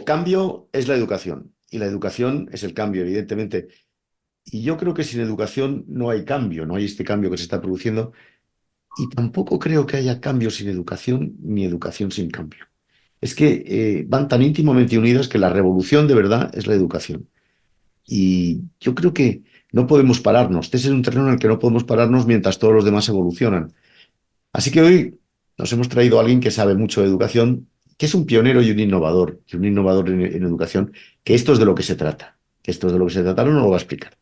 El cambio es la educación y la educación es el cambio, evidentemente. Y yo creo que sin educación no hay cambio, no hay este cambio que se está produciendo. Y tampoco creo que haya cambio sin educación ni educación sin cambio. Es que van tan íntimamente unidas que la revolución de verdad es la educación. Y yo creo que no podemos pararnos. Este es un terreno en el que no podemos pararnos mientras todos los demás evolucionan. Así que hoy nos hemos traído a alguien que sabe mucho de educación, que es un pionero y un innovador en educación, que esto es de lo que se trata. Que esto es de lo que se trata, no lo va a explicar.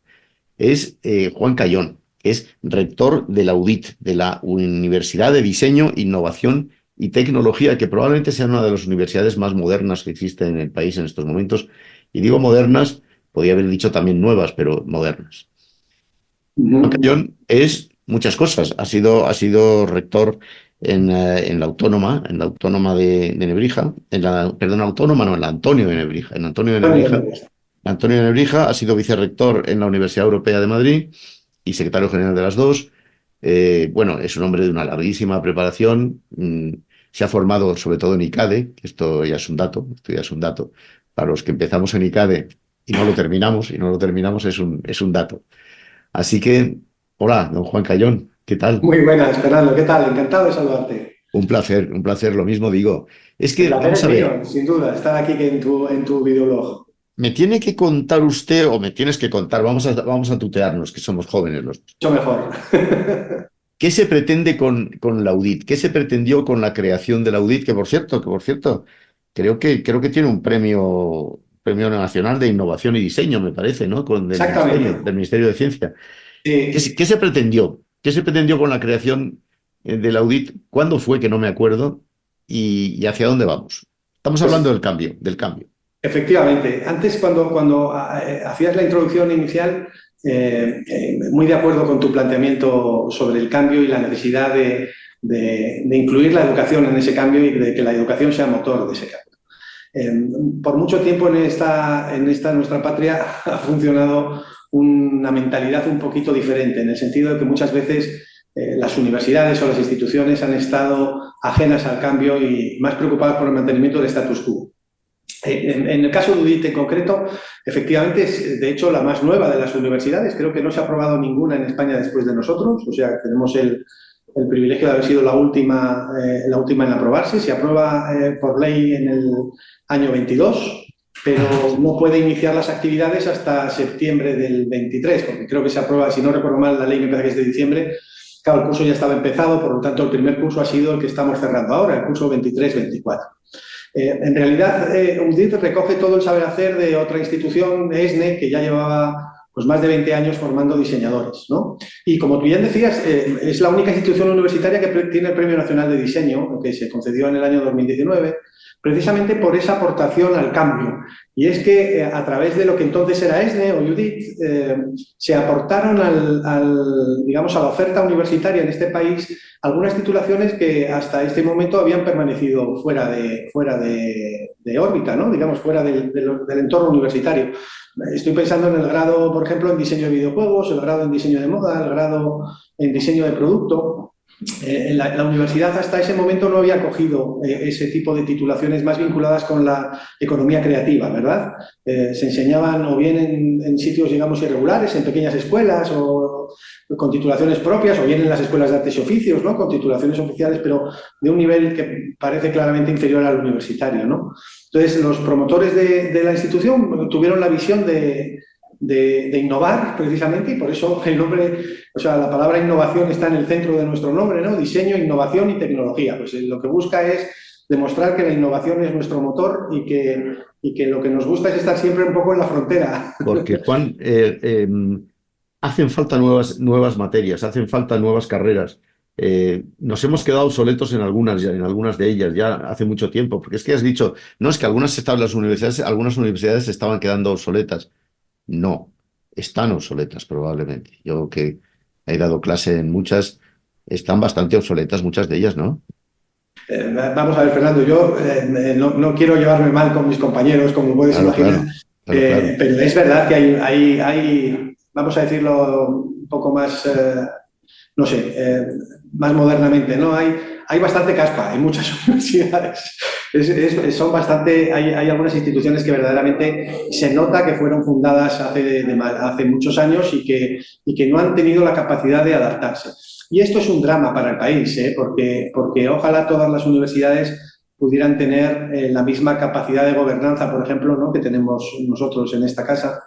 Es Juan Cayón, que es rector de la UDIT, de la Universidad de Diseño, Innovación y Tecnología, que probablemente sea una de las universidades más modernas que existen en el país en estos momentos. Y digo modernas, podría haber dicho también nuevas, pero modernas. Juan Ujú. Cayón es muchas cosas. Ha sido rector en la Autónoma de Nebrija, perdón, Autónoma, no, en la Antonio de Nebrija, en Antonio de Antonio Nebrija. López. Antonio de Nebrija ha sido vicerrector en la Universidad Europea de Madrid y secretario general de las dos. Bueno, es un hombre de una larguísima preparación. Se ha formado sobre todo en ICADE, que esto ya es un dato. Para los que empezamos en ICADE y no lo terminamos es un dato. Así que, hola, don Juan Cayón, ¿qué tal? Muy buenas, Fernando. ¿Qué tal? Encantado de saludarte. Un placer, lo mismo digo. Es El que, placer vamos es a ver, mío, sin duda, estar aquí en tu videoblog. me tiene que contar usted, o me tienes que contar, vamos a tutearnos, que somos jóvenes los dos. Mucho mejor. ¿Qué se pretende con la UDIT? ¿Qué se pretendió con la creación de la UDIT? Que por cierto, creo que tiene un premio nacional de innovación y diseño, me parece, ¿no? Exactamente. Del Ministerio de Ciencia. Sí. ¿Qué se pretendió? ¿Qué se pretendió con la creación de la UDIT? ¿Cuándo fue? Que no me acuerdo. ¿Y hacia dónde vamos? Estamos hablando Pues del cambio, del cambio. efectivamente, antes cuando hacías la introducción inicial, muy de acuerdo con tu planteamiento sobre el cambio y la necesidad de incluir la educación en ese cambio y de que la educación sea motor de ese cambio. Por mucho tiempo en esta nuestra patria ha funcionado una mentalidad un poquito diferente, en el sentido de que muchas veces las universidades o las instituciones han estado ajenas al cambio y más preocupadas por el mantenimiento del status quo. En el caso de UDIT en concreto, efectivamente es de hecho la más nueva de las universidades. Creo que no se ha aprobado ninguna en España después de nosotros, o sea, tenemos el privilegio de haber sido la última en aprobarse. Se aprueba por ley en el año 22, pero no puede iniciar las actividades hasta septiembre del 23, porque creo que se aprueba, si no recuerdo mal, la ley me parece que es de diciembre. Claro, el curso ya estaba empezado, por lo tanto, el primer curso ha sido el que estamos cerrando ahora, el curso 23-24. En realidad, UDIT recoge todo el saber hacer de otra institución, ESNE, que ya llevaba pues, más de 20 años formando diseñadores, ¿no? Y como tú bien decías, es la única institución universitaria que tiene el Premio Nacional de Diseño, que se concedió en el año 2019, precisamente por esa aportación al cambio. Y es que a través de lo que entonces era ESNE o UDIT, se aportaron digamos, a la oferta universitaria en este país algunas titulaciones que hasta este momento habían permanecido fuera de órbita, ¿no? Digamos, fuera del entorno universitario. Estoy pensando en el grado, por ejemplo, en diseño de videojuegos, el grado en diseño de moda, el grado en diseño de producto. La universidad hasta ese momento no había cogido ese tipo de titulaciones más vinculadas con la economía creativa, ¿verdad? Se enseñaban o bien en sitios, digamos, irregulares, en pequeñas escuelas o con titulaciones propias, o bien en las escuelas de artes y oficios, ¿no? Con titulaciones oficiales, pero de un nivel que parece claramente inferior al universitario, ¿no? Entonces, los promotores de la institución tuvieron la visión de innovar precisamente, y por eso el nombre, o sea, la palabra innovación está en el centro de nuestro nombre, ¿no? Diseño, innovación y tecnología. Pues lo que busca es demostrar que la innovación es nuestro motor y que lo que nos gusta es estar siempre un poco en la frontera. Porque, Juan, hacen falta nuevas materias, hacen falta nuevas carreras. Nos hemos quedado obsoletos en algunas de ellas ya hace mucho tiempo, porque es que has dicho, no, es que algunas universidades se estaban quedando obsoletas. No, están obsoletas probablemente. Yo que he dado clase en muchas, están bastante obsoletas muchas de ellas, ¿no? Vamos a ver, Fernando, yo no quiero llevarme mal con mis compañeros, como puedes Claro, imaginar, claro, claro, claro. pero es verdad que hay, vamos a decirlo un poco más, no sé, más modernamente, ¿no? Hay bastante caspa en muchas universidades. Son bastante, hay algunas instituciones que verdaderamente se nota que fueron fundadas hace muchos años y que no han tenido la capacidad de adaptarse. Y esto es un drama para el país, porque ojalá todas las universidades pudieran tener la misma capacidad de gobernanza, por ejemplo, ¿no?, que tenemos nosotros en esta casa,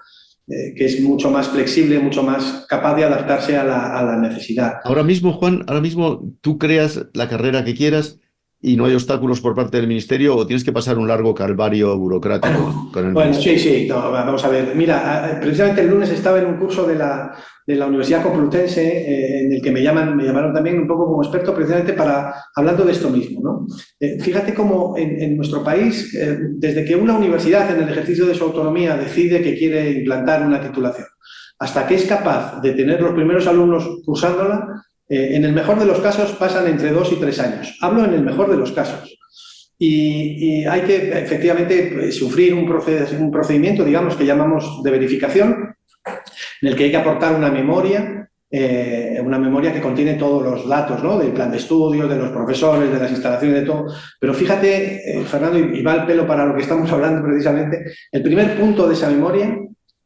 que es mucho más flexible, mucho más capaz de adaptarse a la necesidad. Ahora mismo, Juan, ahora mismo tú creas la carrera que quieras y no hay obstáculos por parte del ministerio o tienes que pasar un largo calvario burocrático con el Bueno, ministerio. sí, no, vamos a ver. Mira, precisamente el lunes estaba en un curso de la Universidad Complutense, en el que me llamaron también un poco como experto precisamente hablando de esto mismo, ¿no? Fíjate cómo en nuestro país, desde que una universidad en el ejercicio de su autonomía decide que quiere implantar una titulación, hasta que es capaz de tener los primeros alumnos cursándola, en el mejor de los casos pasan entre 2 y 3 años. Hablo en el mejor de los casos. Y hay que efectivamente sufrir un procedimiento, digamos, que llamamos de verificación, en el que hay que aportar una memoria que contiene todos los datos, ¿no?, del plan de estudios, de los profesores, de las instalaciones, de todo. Pero fíjate, Fernando, y va el pelo para lo que estamos hablando precisamente, el primer punto de esa memoria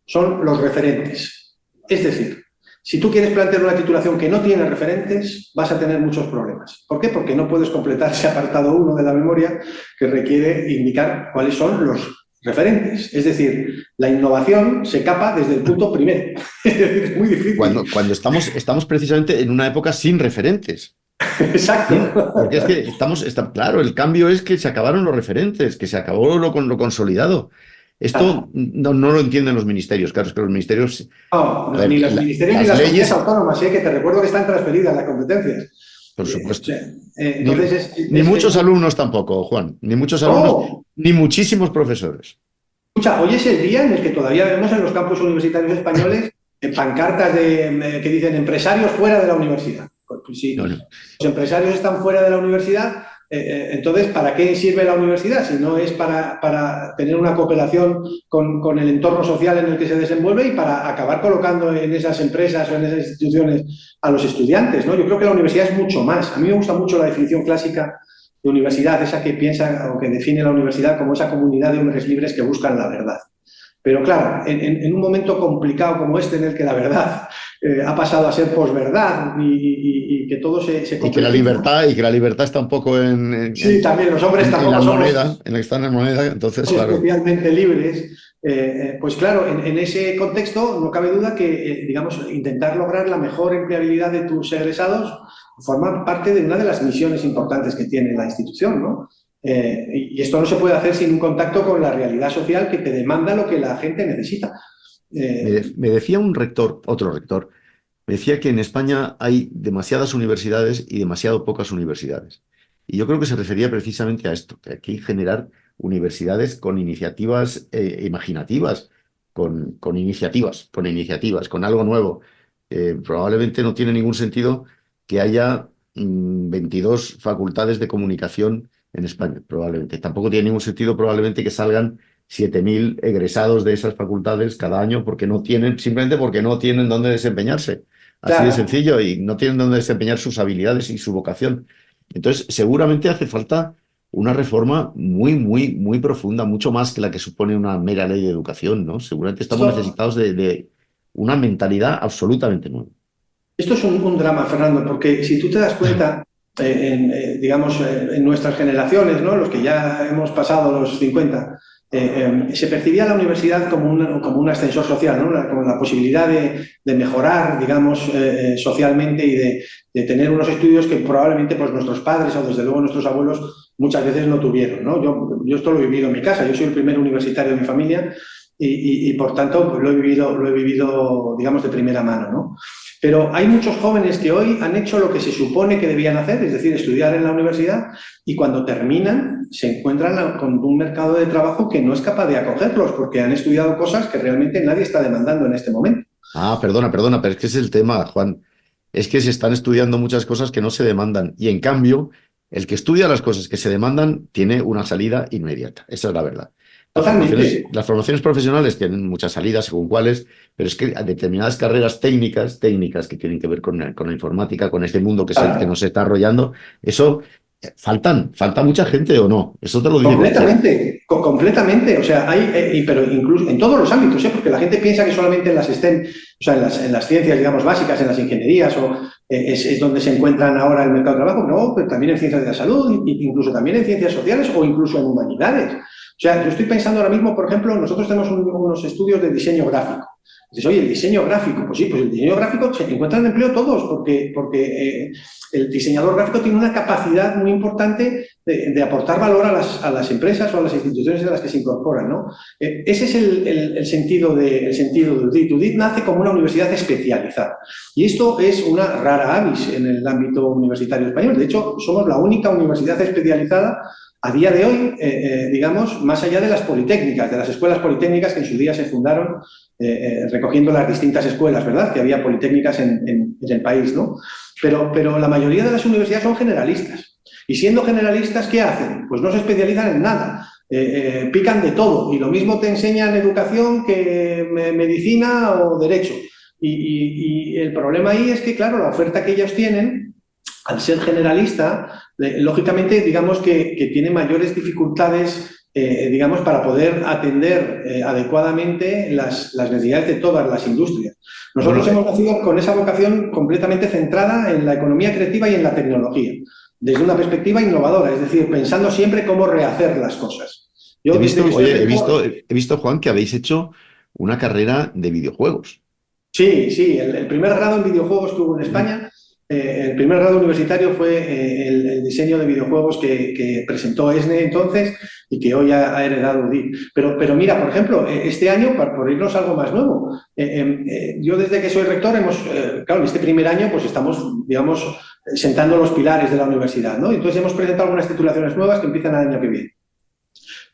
son los referentes. Es decir, si tú quieres plantear una titulación que no tiene referentes, vas a tener muchos problemas. ¿Por qué? Porque no puedes completar ese apartado 1 de la memoria que requiere indicar cuáles son los referentes. Es decir, la innovación se capa desde el punto primero. Es muy difícil. Cuando estamos precisamente en una época sin referentes. Exacto. Porque es que claro, el cambio es que se acabaron los referentes, que se acabó lo consolidado. Esto no lo entienden los ministerios. Claro, es que los ministerios... No, A ver, ni los ministerios ni las comunidades autónomas, que te recuerdo que están transferidas las competencias. por supuesto. Entonces ni muchos alumnos tampoco, Juan. Ni muchos alumnos, ni muchísimos profesores. Escucha, hoy es el día en el que todavía vemos en los campus universitarios españoles pancartas que dicen empresarios fuera de la universidad. Pues si los empresarios están fuera de la universidad, entonces, ¿para qué sirve la universidad? Si no es para tener una cooperación con el entorno social en el que se desenvuelve y para acabar colocando en esas empresas o en esas instituciones a los estudiantes, ¿no? Yo creo que la universidad es mucho más. A mí me gusta mucho la definición clásica de universidad, esa que piensa o que define la universidad como esa comunidad de hombres libres que buscan la verdad. Pero claro, en un momento complicado como este, en el que la verdad ha pasado a ser posverdad y que todo se y que la libertad está un poco sí, también los hombres tampoco la somos moneda, en la que están en moneda, entonces, claro. Especialmente libres. Pues claro, en ese contexto no cabe duda que, digamos, intentar lograr la mejor empleabilidad de tus egresados forma parte de una de las misiones importantes que tiene la institución, ¿no? Y esto no se puede hacer sin un contacto con la realidad social que te demanda lo que la gente necesita. Me decía otro rector, me decía que en España hay demasiadas universidades y demasiado pocas universidades. Y yo creo que se refería precisamente a esto, que hay que generar universidades con iniciativas imaginativas, con iniciativas, con algo nuevo. Probablemente no tiene ningún sentido que haya 22 facultades de comunicación en España, probablemente. Tampoco tiene ningún sentido probablemente que salgan 7.000 egresados de esas facultades cada año simplemente porque no tienen dónde desempeñarse. Así Claro. de sencillo, y no tienen dónde desempeñar sus habilidades y su vocación. Entonces, seguramente hace falta una reforma muy, muy, muy profunda, mucho más que la que supone una mera ley de educación, ¿no? Seguramente estamos necesitados de una mentalidad absolutamente nueva. Esto es un drama, Fernando, porque si tú te das cuenta, digamos, en nuestras generaciones, ¿no?, los que ya hemos pasado los 50, se percibía la universidad como un ascensor social, ¿no?, como la posibilidad de mejorar, digamos, socialmente y de tener unos estudios que probablemente pues, nuestros padres o desde luego nuestros abuelos muchas veces no tuvieron, ¿no? Yo esto lo he vivido en mi casa, yo soy el primer universitario de mi familia y por tanto pues, lo he vivido, digamos, de primera mano, ¿no? Pero hay muchos jóvenes que hoy han hecho lo que se supone que debían hacer, es decir, estudiar en la universidad, y cuando terminan se encuentran con un mercado de trabajo que no es capaz de acogerlos porque han estudiado cosas que realmente nadie está demandando en este momento. Perdona, pero es que ese es el tema, Juan. Es que se están estudiando muchas cosas que no se demandan y en cambio el que estudia las cosas que se demandan tiene una salida inmediata. Esa es la verdad. Las formaciones profesionales tienen muchas salidas según cuáles, pero es que determinadas carreras técnicas que tienen que ver con la informática, con este mundo que nos está arrollando, eso ¿Falta mucha gente o no? Eso te lo dice cualquiera. Completamente, completamente. O sea, pero incluso en todos los ámbitos, ¿eh? Porque la gente piensa que solamente en las STEM, o sea, en las ciencias, digamos, básicas, en las ingenierías, es donde se encuentran ahora el mercado de trabajo. No, pero también en ciencias de la salud, incluso también en ciencias sociales o incluso en humanidades. O sea, yo estoy pensando ahora mismo, por ejemplo, nosotros tenemos unos estudios de diseño gráfico. Dices, oye, el diseño gráfico, pues sí, pues el diseño gráfico se encuentran en empleo todos, porque el diseñador gráfico tiene una capacidad muy importante de aportar valor a las empresas o a las instituciones en las que se incorporan, ¿no? Ese es el sentido de UDIT. UDIT nace como una universidad especializada. Y esto es una rara avis en el ámbito universitario español. De hecho, somos la única universidad especializada a día de hoy, digamos, más allá de las politécnicas, de las escuelas politécnicas que en su día se fundaron recogiendo las distintas escuelas, ¿verdad?, que había politécnicas en el país, ¿no? Pero la mayoría de las universidades son generalistas. Y siendo generalistas, ¿qué hacen? Pues no se especializan en nada. Pican de todo. Y lo mismo te enseñan educación que medicina o derecho. Y el problema ahí es que, claro, la oferta que ellos tienen, al ser generalista, lógicamente, digamos que tiene mayores dificultades, digamos, para poder atender adecuadamente las necesidades de todas las industrias. Nosotros Bueno, hemos nacido con esa vocación completamente centrada en la economía creativa y en la tecnología, desde una perspectiva innovadora, es decir, pensando siempre cómo rehacer las cosas. Yo, desde que soy rector, he visto, Juan, que habéis hecho una carrera de videojuegos. sí, sí, el primer grado en videojuegos que hubo en Mm. España, el primer grado universitario fue el diseño de videojuegos que presentó ESNE entonces y que hoy ha heredado UDIT. Pero mira, por ejemplo, este año, por irnos a algo más nuevo, yo desde que soy rector claro, en este primer año pues estamos, digamos, sentando los pilares de la universidad, ¿no? Entonces hemos presentado algunas titulaciones nuevas que empiezan el año que viene.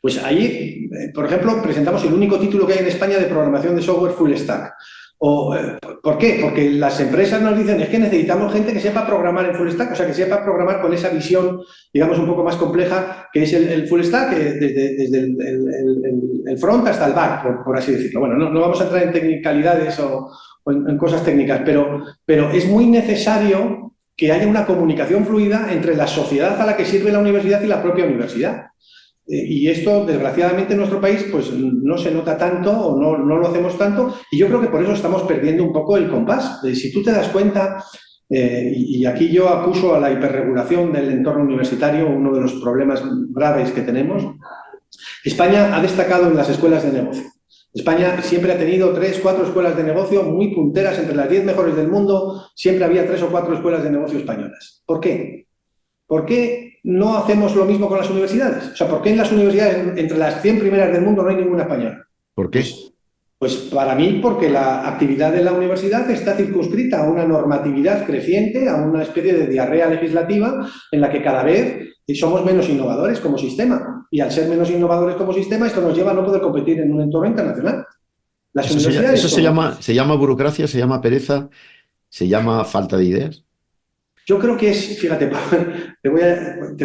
Pues ahí, por ejemplo, presentamos el único título que hay en España de programación de software full stack. ¿Por qué? Porque las empresas nos dicen es que necesitamos gente que sepa programar en full stack, o sea, que sepa programar con esa visión, digamos, un poco más compleja que es el full stack, desde el front hasta el back, por así decirlo. Bueno, no vamos a entrar en tecnicalidades o en cosas técnicas, pero es muy necesario que haya una comunicación fluida entre la sociedad a la que sirve la universidad y la propia universidad. Y esto, desgraciadamente, en nuestro país pues no se nota tanto o no lo hacemos tanto, y yo creo que por eso estamos perdiendo un poco el compás. Si tú te das cuenta, y aquí yo acuso a la hiperregulación del entorno universitario, uno de los problemas graves que tenemos, España ha destacado en las escuelas de negocio. España siempre ha tenido 3, 4 escuelas de negocio muy punteras, entre las 10 mejores del mundo, siempre había 3 o 4 escuelas de negocio españolas. ¿Por qué? ¿Por qué no hacemos lo mismo con las universidades? O sea, ¿por qué en las universidades, entre las 100 primeras del mundo, no hay ninguna española? ¿Por qué? Pues para mí, porque la actividad de la universidad está circunscrita a una normatividad creciente, a una especie de diarrea legislativa en la que cada vez somos menos innovadores como sistema. Y al ser menos innovadores como sistema, esto nos lleva a no poder competir en un entorno internacional. Las universidades Eso se llama burocracia, se llama pereza, se llama falta de ideas. Yo creo que es, fíjate, te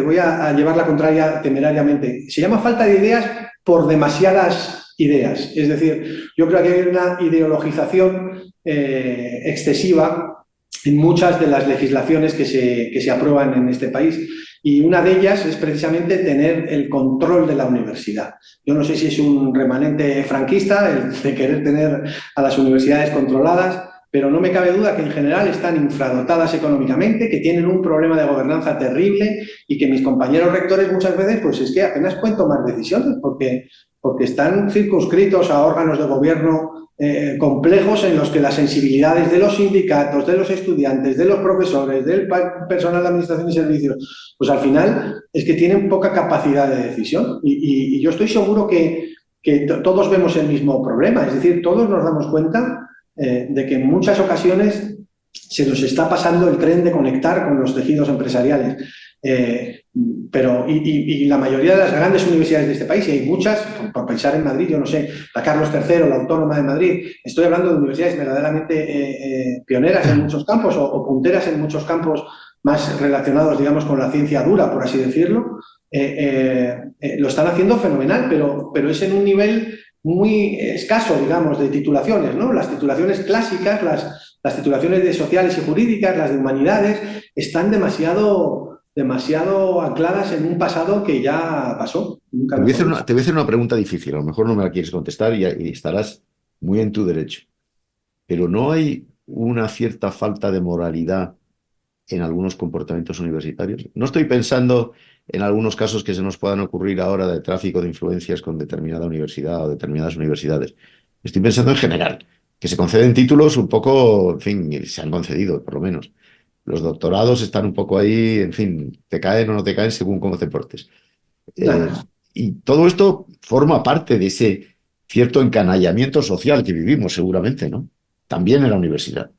voy a llevar la contraria temerariamente. Se llama falta de ideas por demasiadas ideas. Es decir, yo creo que hay una ideologización excesiva en muchas de las legislaciones que se aprueban en este país. Y una de ellas es precisamente tener el control de la universidad. Yo no sé si es un remanente franquista el de querer tener a las universidades controladas, pero no me cabe duda que en general están infradotadas económicamente, que tienen un problema de gobernanza terrible y que mis compañeros rectores muchas veces pues es que apenas pueden tomar decisiones porque están circunscritos a órganos de gobierno complejos en los que las sensibilidades de los sindicatos, de los estudiantes, de los profesores, del personal de administración y servicios, pues al final es que tienen poca capacidad de decisión. Y yo estoy seguro que todos vemos el mismo problema, es decir, todos nos damos cuenta de que en muchas ocasiones se nos está pasando el tren de conectar con los tejidos empresariales. Y la mayoría de las grandes universidades de este país, y hay muchas, por pensar en Madrid, yo no sé, la Carlos III, la Autónoma de Madrid, estoy hablando de universidades verdaderamente pioneras en muchos campos o punteras en muchos campos más relacionados, digamos, con la ciencia dura, por así decirlo, lo están haciendo fenomenal, pero es en un nivel muy escaso, digamos, de titulaciones, ¿no? Las titulaciones clásicas, las titulaciones de sociales y jurídicas, las de humanidades, están demasiado demasiado ancladas en un pasado que ya pasó, nunca Te voy a mejor hacer dicho. te voy a hacer una pregunta difícil, a lo mejor no me la quieres contestar y estarás muy en tu derecho, pero ¿no hay una cierta falta de moralidad en algunos comportamientos universitarios? No estoy pensando en algunos casos que se nos puedan ocurrir ahora de tráfico de influencias con determinada universidad o determinadas universidades. Estoy pensando en general, que se conceden títulos un poco, en fin, y se han concedido, por lo menos. Los doctorados están un poco ahí, en fin, te caen o no te caen según cómo te portes. Eh, Nah, y todo esto forma parte de ese cierto encanallamiento social que vivimos seguramente, ¿no? También en la universidad.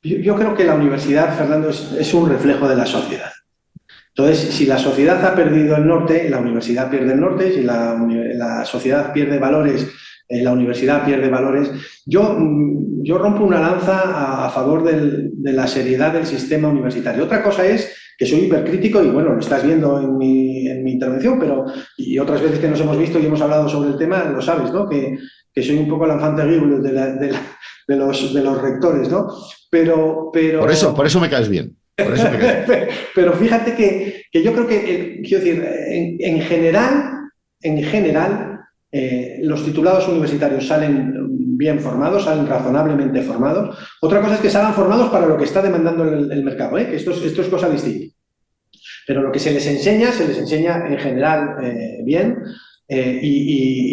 yo creo que la universidad, Fernando, es un reflejo de la sociedad. Entonces, si la sociedad ha perdido el norte, la universidad pierde el norte, si la sociedad pierde valores, la universidad pierde valores. Yo rompo una lanza a favor de la seriedad del sistema universitario. Otra cosa es que soy hipercrítico y bueno, lo estás viendo en mi intervención, pero y otras veces que nos hemos visto y hemos hablado sobre el tema, lo sabes, ¿no? Que soy un poco el enfant terrible de los rectores, ¿no? Pero, Por pero eso me caes bien. Por eso me caes bien. pero fíjate que yo creo que, quiero decir, en general los titulados universitarios salen bien formados, salen razonablemente formados. Otra cosa es que salgan formados para lo que está demandando el mercado, ¿eh? Que esto es cosa distinta. Pero lo que se les enseña en general bien.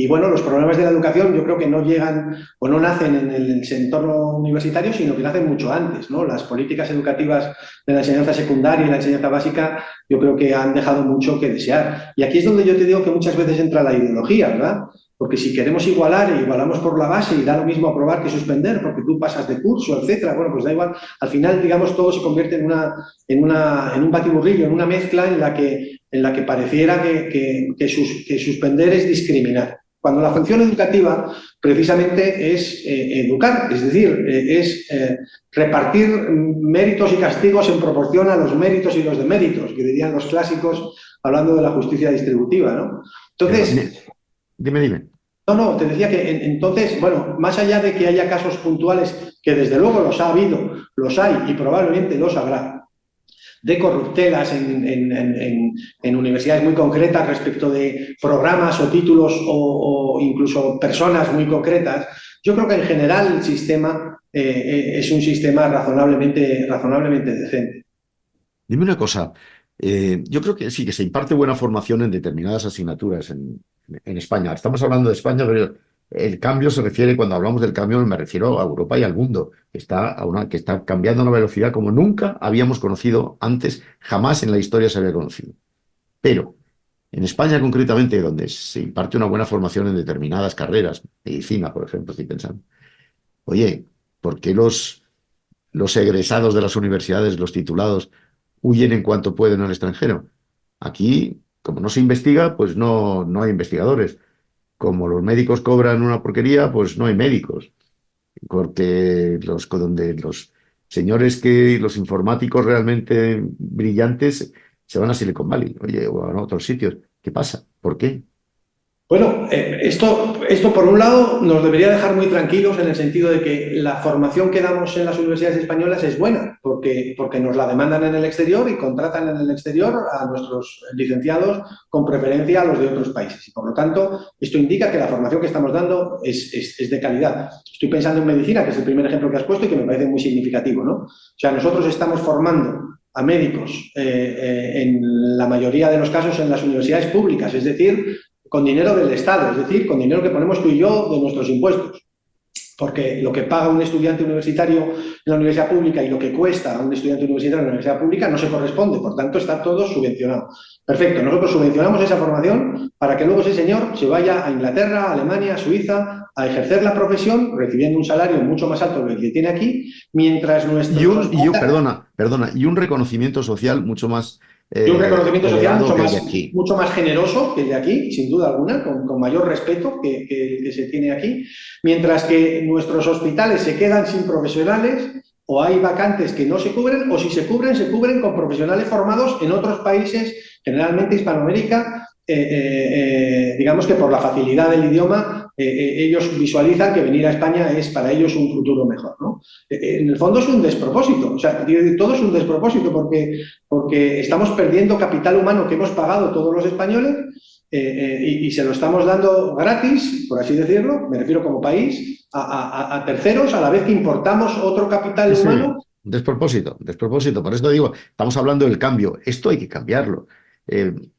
Bueno, los problemas de la educación yo creo que no llegan o no nacen en el entorno universitario, sino que nacen mucho antes, ¿no? Las políticas educativas de la enseñanza secundaria y la enseñanza básica yo creo que han dejado mucho que desear. Y aquí es donde yo te digo que muchas veces entra la ideología, ¿verdad? Porque si queremos igualar y igualamos por la base y da lo mismo aprobar que suspender, porque tú pasas de curso, etcétera, bueno, pues da igual. Al final, digamos, todo se convierte en un batiburrillo, en una mezcla en la que pareciera que suspender es discriminar. Cuando la función educativa precisamente es educar, es decir, repartir méritos y castigos en proporción a los méritos y los deméritos, que dirían los clásicos hablando de la justicia distributiva, ¿no? Pero, Entonces, dime, dime. no, te decía que entonces, bueno, más allá de que haya casos puntuales, que desde luego los ha habido, los hay y probablemente los habrá, de corruptelas en universidades muy concretas respecto de programas o títulos o incluso personas muy concretas, yo creo que en general el sistema es un sistema razonablemente decente. Dime una cosa. Yo creo que sí, que se imparte buena formación en determinadas asignaturas en España. Estamos hablando de España, pero el cambio se refiere, cuando hablamos del cambio, me refiero a Europa y al mundo, que está cambiando a una velocidad como nunca habíamos conocido antes, jamás en la historia se había conocido. Pero en España, concretamente, donde se imparte una buena formación en determinadas carreras, medicina, por ejemplo, estoy pensando, oye, ¿por qué los egresados de las universidades, los titulados, huyen en cuanto pueden al extranjero? Aquí, como no se investiga, pues no hay investigadores. Como los médicos cobran una porquería, pues no hay médicos. Porque donde los señores los informáticos realmente brillantes se van a Silicon Valley, oye, o a otros sitios. ¿Qué pasa? ¿Por qué? Bueno, esto por un lado nos debería dejar muy tranquilos en el sentido de que la formación que damos en las universidades españolas es buena, porque nos la demandan en el exterior y contratan en el exterior a nuestros licenciados con preferencia a los de otros países. Y por lo tanto, esto indica que la formación que estamos dando es de calidad. Estoy pensando en medicina, que es el primer ejemplo que has puesto y que me parece muy significativo, ¿no? O sea, nosotros estamos formando a médicos en la mayoría de los casos en las universidades públicas, es decir, con dinero del Estado, es decir, con dinero que ponemos tú y yo de nuestros impuestos. Porque lo que paga un estudiante universitario en la universidad pública y lo que cuesta a un estudiante universitario en la universidad pública no se corresponde, por tanto está todo subvencionado. Perfecto, nosotros subvencionamos esa formación para que luego ese señor se vaya a Inglaterra, a Alemania, a Suiza, a ejercer la profesión recibiendo un salario mucho más alto que el que tiene aquí, mientras nuestros hospitales Perdona, y un reconocimiento social mucho más y un reconocimiento social elevado que el de aquí. mucho más generoso que el de aquí, sin duda alguna, con mayor respeto que el que se tiene aquí, mientras que nuestros hospitales se quedan sin profesionales o hay vacantes que no se cubren, o si se cubren con profesionales formados en otros países, generalmente Hispanoamérica, digamos que por la facilidad del idioma ellos visualizan que venir a España es para ellos un futuro mejor, ¿no? En el fondo es un despropósito, o sea, todo es un despropósito porque estamos perdiendo capital humano que hemos pagado todos los españoles y se lo estamos dando gratis, por así decirlo, me refiero como país, a terceros, a la vez que importamos otro capital humano. Despropósito, despropósito. Por eso digo, estamos hablando del cambio. Esto hay que cambiarlo.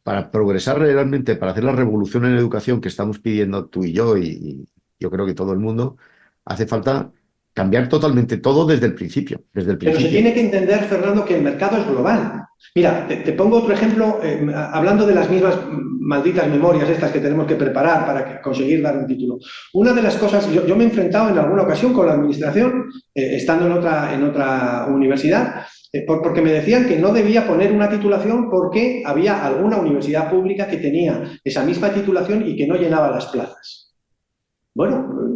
Para progresar realmente, para hacer la revolución en educación que estamos pidiendo tú y yo yo creo que todo el mundo, hace falta cambiar totalmente todo desde el principio. Pero se tiene que entender, Fernando, que el mercado es global. Mira, te pongo otro ejemplo, hablando de las mismas malditas memorias estas que tenemos que preparar para conseguir dar un título. Una de las cosas, yo me he enfrentado en alguna ocasión con la administración, estando en otra universidad, porque me decían que no debía poner una titulación porque había alguna universidad pública que tenía esa misma titulación y que no llenaba las plazas. Bueno,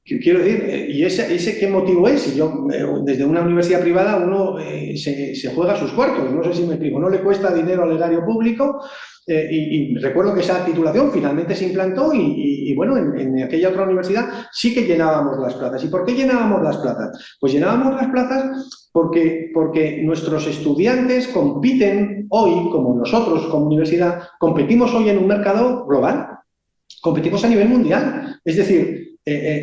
quiero decir, ¿y ese qué motivo es? Si yo, desde una universidad privada, uno se juega sus cuartos, no sé si me explico, no le cuesta dinero al erario público, y recuerdo que esa titulación finalmente se implantó y bueno, en aquella otra universidad sí que llenábamos las plazas. ¿Y por qué llenábamos las plazas? Pues llenábamos las plazas porque nuestros estudiantes compiten hoy, como nosotros como universidad, competimos hoy en un mercado global, competimos a nivel mundial. Es decir,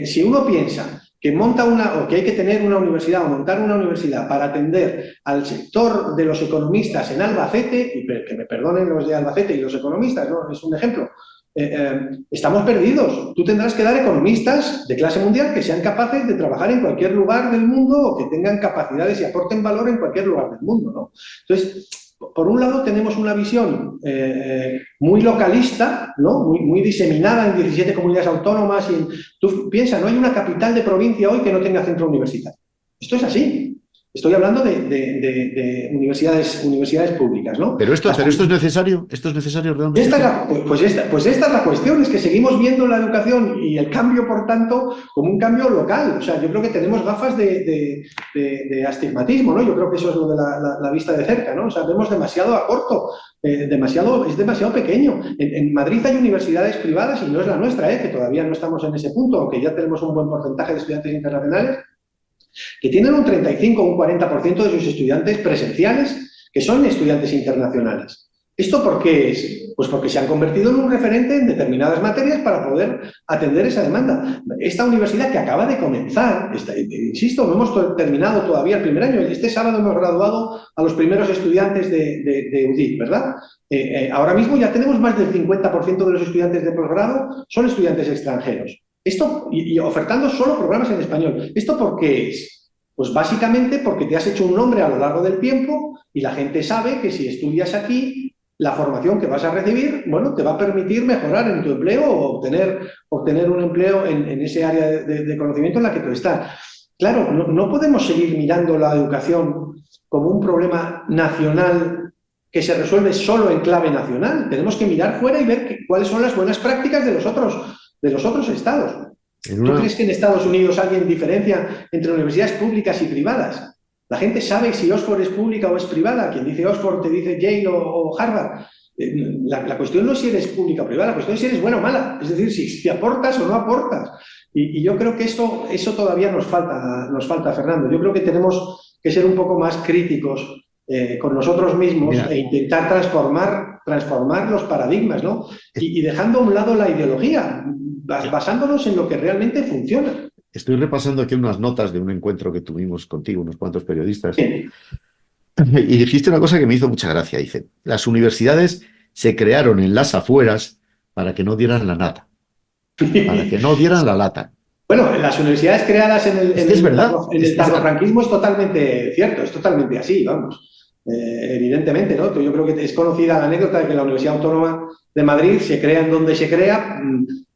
si uno piensa que o que hay que tener una universidad o montar una universidad para atender al sector de los economistas en Albacete, y que me perdonen los de Albacete y los economistas, ¿no? Es un ejemplo, estamos perdidos. Tú tendrás que dar economistas de clase mundial que sean capaces de trabajar en cualquier lugar del mundo o que tengan capacidades y aporten valor en cualquier lugar del mundo, ¿no? Entonces, por un lado tenemos una visión muy localista, ¿no? Muy diseminada en 17 comunidades autónomas. Tú piensas, no hay una capital de provincia hoy que no tenga centro universitario. Esto es así. Estoy hablando de universidades públicas, ¿no? Pero esto es necesario realmente. Esta es la cuestión, es que seguimos viendo la educación y el cambio, por tanto, como un cambio local. O sea, yo creo que tenemos gafas de astigmatismo, ¿no? Yo creo que eso es lo de la vista de cerca, ¿no? O sea, vemos demasiado a corto, es demasiado pequeño. En Madrid hay universidades privadas, y no es la nuestra, que todavía no estamos en ese punto, aunque ya tenemos un buen porcentaje de estudiantes internacionales, que tienen un 35 o un 40% de sus estudiantes presenciales que son estudiantes internacionales. ¿Esto por qué es? Pues porque se han convertido en un referente en determinadas materias para poder atender esa demanda. Esta universidad que acaba de comenzar, insisto, no hemos terminado todavía el primer año, este sábado hemos graduado a los primeros estudiantes de UDIC, ¿verdad? Ahora mismo ya tenemos más del 50% de los estudiantes de posgrado son estudiantes extranjeros. Esto, y ofertando solo programas en español. ¿Esto por qué es? Pues básicamente porque te has hecho un nombre a lo largo del tiempo y la gente sabe que si estudias aquí, la formación que vas a recibir, bueno, te va a permitir mejorar en tu empleo o obtener un empleo en ese área de conocimiento en la que tú estás. Claro, no podemos seguir mirando la educación como un problema nacional que se resuelve solo en clave nacional. Tenemos que mirar fuera y ver cuáles son las buenas prácticas de los otros estados. ¿Tú crees que en Estados Unidos alguien diferencia entre universidades públicas y privadas? La gente sabe si Oxford es pública o es privada. Quien dice Oxford te dice Yale o Harvard. La cuestión no es si eres pública o privada, la cuestión es si eres buena o mala. Es decir, si aportas o no aportas. Y yo creo que eso todavía nos falta, Fernando. Yo creo que tenemos que ser un poco más críticos con nosotros mismos e intentar transformar los paradigmas, ¿no? Y dejando a un lado la ideología, basándonos en lo que realmente funciona. Estoy repasando aquí unas notas de un encuentro que tuvimos contigo, unos cuantos periodistas, Sí. Y dijiste una cosa que me hizo mucha gracia. Dice, las universidades se crearon en las afueras para que no dieran la nata, para que no dieran la lata. Bueno, las universidades creadas en el tardofranquismo es totalmente cierto, es totalmente así, vamos. Evidentemente, ¿no? Yo creo que es conocida la anécdota de que la Universidad Autónoma de Madrid se crea en donde se crea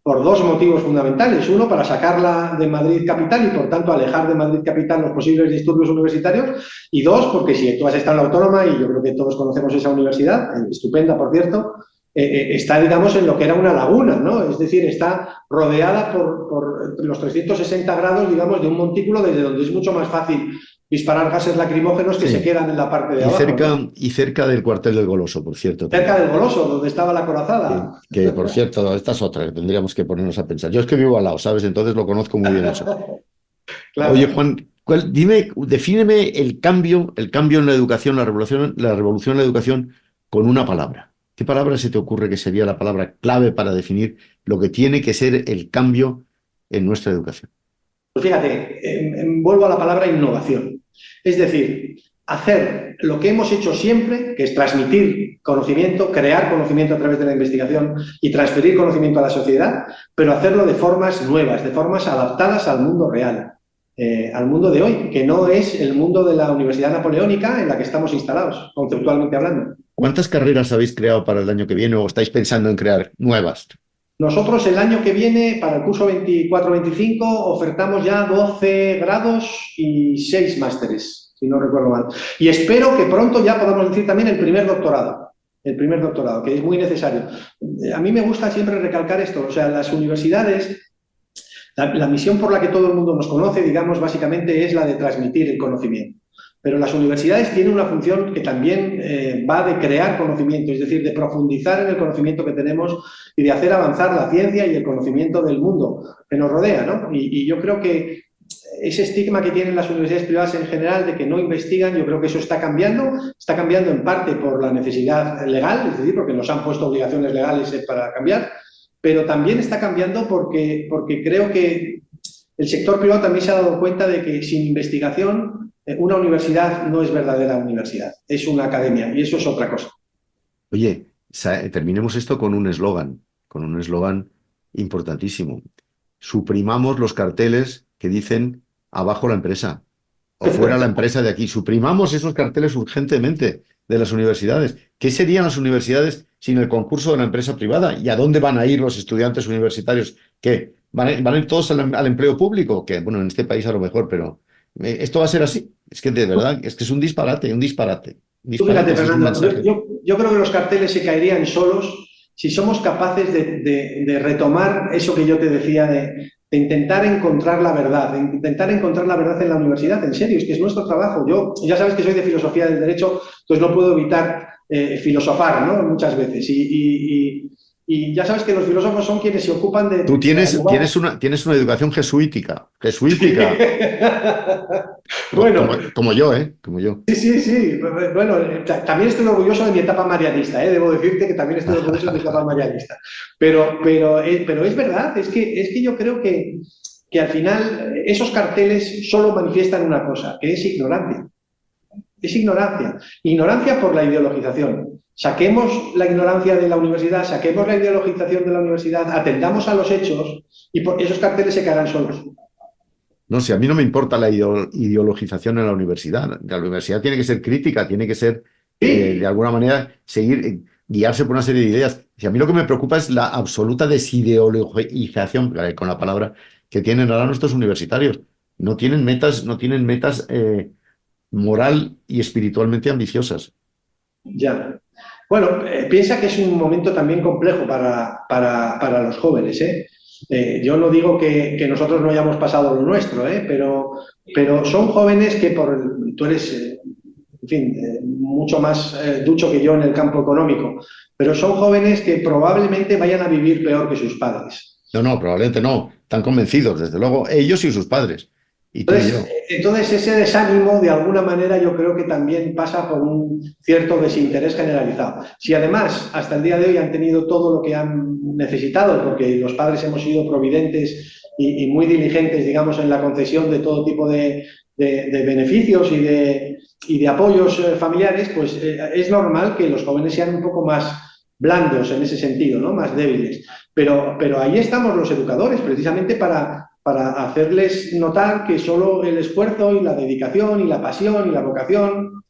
por dos motivos fundamentales. Uno, para sacarla de Madrid capital y, por tanto, alejar de Madrid capital los posibles disturbios universitarios. Y dos, porque si tú has estado en la Autónoma, y yo creo que todos conocemos esa universidad, estupenda, por cierto, está, digamos, en lo que era una laguna, ¿no? Es decir, está rodeada por los 360 grados, digamos, de un montículo desde donde es mucho más fácil disparar gases lacrimógenos que se Sí. quedan en la parte de Y abajo, cerca, ¿no? y cerca del cuartel del Goloso, por cierto, Cerca también. del Goloso, donde estaba la corazada. Que, por cierto, esta es otra que tendríamos que ponernos a pensar. Yo es que vivo al lado, ¿sabes? Entonces lo conozco muy bien eso. Oye, Claro. Juan, dime, defíneme el cambio en la educación, la revolución en la educación con una palabra. ¿Qué palabra se te ocurre que sería la palabra clave para definir lo que tiene que ser el cambio en nuestra educación? Pues fíjate, vuelvo a la palabra innovación. Es decir, hacer lo que hemos hecho siempre, que es transmitir conocimiento, crear conocimiento a través de la investigación y transferir conocimiento a la sociedad, pero hacerlo de formas nuevas, de formas adaptadas al mundo real, al mundo de hoy, que no es el mundo de la Universidad Napoleónica en la que estamos instalados, conceptualmente hablando. ¿Cuántas carreras habéis creado para el año que viene o estáis pensando en crear nuevas? Nosotros el año que viene, para el curso 24-25, ofertamos ya 12 grados y 6 másteres, si no recuerdo mal. Y espero que pronto ya podamos decir también el primer doctorado, que es muy necesario. A mí me gusta siempre recalcar esto, o sea, las universidades, la misión por la que todo el mundo nos conoce, digamos, básicamente es la de transmitir el conocimiento. Pero las universidades tienen una función que también va de crear conocimiento, es decir, de profundizar en el conocimiento que tenemos y de hacer avanzar la ciencia y el conocimiento del mundo que nos rodea, ¿no? Y yo creo que ese estigma que tienen las universidades privadas en general de que no investigan, yo creo que eso está cambiando en parte por la necesidad legal, es decir, porque nos han puesto obligaciones legales para cambiar, pero también está cambiando porque creo que el sector privado también se ha dado cuenta de que sin investigación una universidad no es verdadera universidad, es una academia y eso es otra cosa. Oye, terminemos esto con un eslogan importantísimo. Suprimamos los carteles que dicen abajo la empresa o fuera la empresa de aquí. Suprimamos esos carteles urgentemente de las universidades. ¿Qué serían las universidades sin el concurso de la empresa privada? ¿Y a dónde van a ir los estudiantes universitarios? ¿Qué? ¿Van a ir todos al empleo público? Que, bueno, en este país a lo mejor, pero esto va a ser así. Es que de verdad, es que es un disparate, un disparate. Un Tú disparate, fíjate, ese es un Fernando, mensaje. yo creo que los carteles se caerían solos si somos capaces de retomar eso que yo te decía de intentar encontrar la verdad, de intentar encontrar la verdad en la universidad, en serio, es que es nuestro trabajo. Yo ya sabes que soy de filosofía del derecho, entonces no puedo evitar filosofar, ¿no? Muchas veces. Y ya sabes que los filósofos son quienes se ocupan Tú de abogar. tienes una educación jesuítica, jesuítica, Bueno, como yo, ¿eh? Como yo. sí, sí, sí. Bueno, también estoy orgulloso de mi etapa marianista, ¿eh? Debo decirte que también estoy orgulloso de mi etapa marianista. Pero es verdad, es que yo creo que al final esos carteles solo manifiestan una cosa, que es ignorancia. Es ignorancia. Ignorancia por la ideologización. Saquemos la ignorancia de la universidad, saquemos la ideologización de la universidad, atendamos a los hechos y esos carteles se caerán solos. No sé, a mí no me importa la ideologización en la universidad. La universidad tiene que ser crítica, tiene que ser, de Sí, alguna manera, seguir, guiarse por una serie de ideas. Y a mí lo que me preocupa es la absoluta desideologización, con la palabra, que tienen ahora nuestros universitarios. No tienen metas moral y espiritualmente ambiciosas. ya. Bueno, piensa que es un momento también complejo para los jóvenes, ¿eh? Yo no digo que nosotros no hayamos pasado lo nuestro, ¿eh? Pero son jóvenes que tú eres, en fin, mucho más ducho que yo en el campo económico, pero son jóvenes que probablemente vayan a vivir peor que sus padres. No, no, probablemente no. Están convencidos, desde luego, ellos y sus padres. Y tú y Entonces, yo. entonces, ese desánimo, de alguna manera, yo creo que también pasa por un cierto desinterés generalizado. Si además, hasta el día de hoy han tenido todo lo que han necesitado, porque los padres hemos sido providentes y muy diligentes, digamos, en la concesión de todo tipo de beneficios y de apoyos familiares, pues es normal que los jóvenes sean un poco más blandos en ese sentido, ¿no? Más débiles. Pero ahí estamos los educadores, precisamente para hacerles notar que solo el esfuerzo y la dedicación y la pasión y la vocación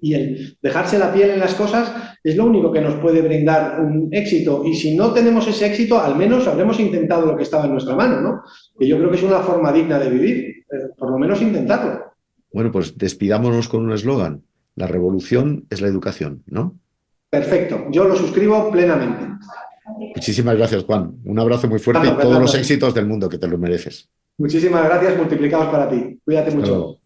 y el dejarse la piel en las cosas es lo único que nos puede brindar un éxito. Y si no tenemos ese éxito, al menos habremos intentado lo que estaba en nuestra mano, ¿no? Que yo creo que es una forma digna de vivir, por lo menos intentarlo. Bueno, pues despidámonos con un eslogan. La revolución es la educación, ¿no? Perfecto, yo lo suscribo plenamente. Muchísimas gracias, Juan. Un abrazo muy fuerte Fernando, y todos los Fernando, éxitos del mundo que te lo mereces. muchísimas gracias multiplicados para ti. Cuídate Hasta mucho. luego.